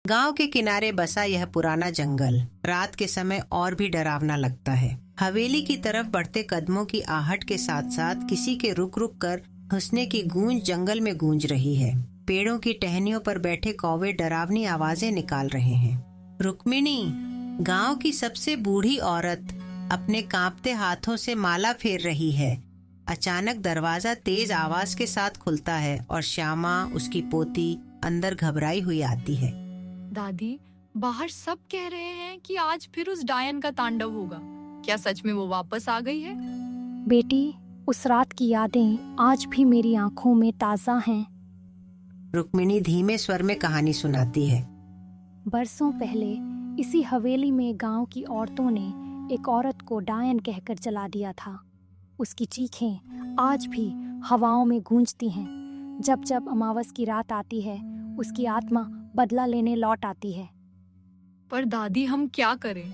गांव के किनारे बसा यह पुराना जंगल रात के समय और भी डरावना लगता है। हवेली की तरफ बढ़ते कदमों की आहट के साथ साथ किसी के रुक रुक कर हंसने की गूंज जंगल में गूंज रही है। पेड़ों की टहनियों पर बैठे कौवे डरावनी आवाजें निकाल रहे हैं। रुक्मिणी, गांव की सबसे बूढ़ी औरत, अपने कांपते हाथों से माला फेर रही है। अचानक दरवाजा तेज आवाज के साथ खुलता है और श्यामा, उसकी पोती, अंदर घबराई हुई आती है। दादी, बाहर सब कह रहे हैं कि आज फिर उस डायन का तांडव होगा। क्या सच में वो वापस आ गई है? बेटी, उस रात की यादें आज भी मेरी आंखों में ताजा हैं। रुक्मिणी धीमे स्वर में कहानी सुनाती है। बरसों पहले इसी हवेली में गांव की औरतों ने एक औरत को डायन कहकर जला दिया था। उसकी चीखें आज भी हवाओं में गूंजती हैं। जब जब अमावस की रात आती है, उसकी आत्मा बदला लेने लौट आती है। पर दादी, हम क्या करें?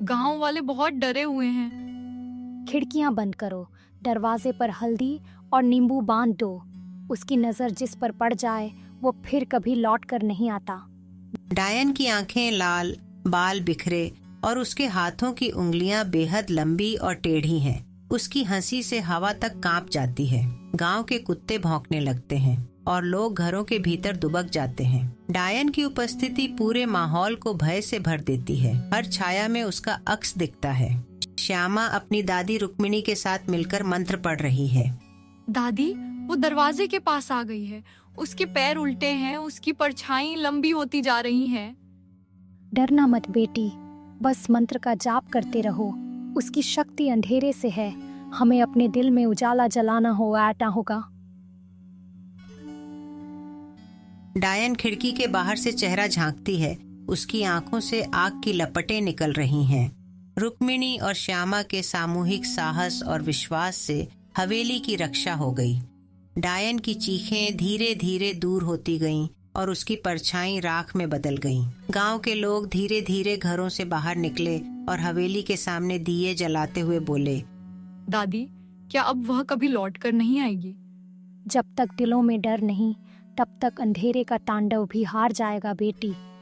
गांव वाले बहुत डरे हुए हैं। खिड़कियां बंद करो, दरवाजे पर हल्दी और नींबू बांध दो। उसकी नजर जिस पर पड़ जाए वो फिर कभी लौट कर नहीं आता। डायन की आंखें लाल, बाल बिखरे और उसके हाथों की उंगलियां बेहद लंबी और टेढ़ी हैं। उसकी हंसी से हवा तक कांप जाती है। गांव के कुत्ते भौंकने लगते हैं और लोग घरों के भीतर दुबक जाते हैं। डायन की उपस्थिति पूरे माहौल को भय से भर देती है। हर छाया में उसका अक्स दिखता है। श्यामा अपनी दादी रुक्मिणी के साथ मिलकर मंत्र पढ़ रही है। दादी, वो दरवाजे के पास आ गई है। उसके पैर उल्टे हैं, उसकी परछाई लंबी होती जा रही है। डरना मत बेटी, बस मंत्र का जाप करते रहो। उसकी शक्ति अंधेरे से है। हमें अपने दिल में उजाला जलाना होगा। डायन खिड़की के बाहर से चेहरा झांकती है। उसकी आंखों से आग की लपटें निकल रही हैं। रुक्मिणी और श्यामा के सामूहिक साहस और विश्वास से हवेली की रक्षा हो गई। डायन की चीखें धीरे धीरे दूर होती गईं और उसकी परछाई राख में बदल गईं। गांव के लोग धीरे धीरे घरों से बाहर निकले और हवेली के सामने दिए जलाते हुए बोले, दादी, क्या अब वह कभी लौट कर नहीं आएगी? जब तक दिलों में डर नहीं, तब तक अंधेरे का तांडव भी हार जाएगा बेटी।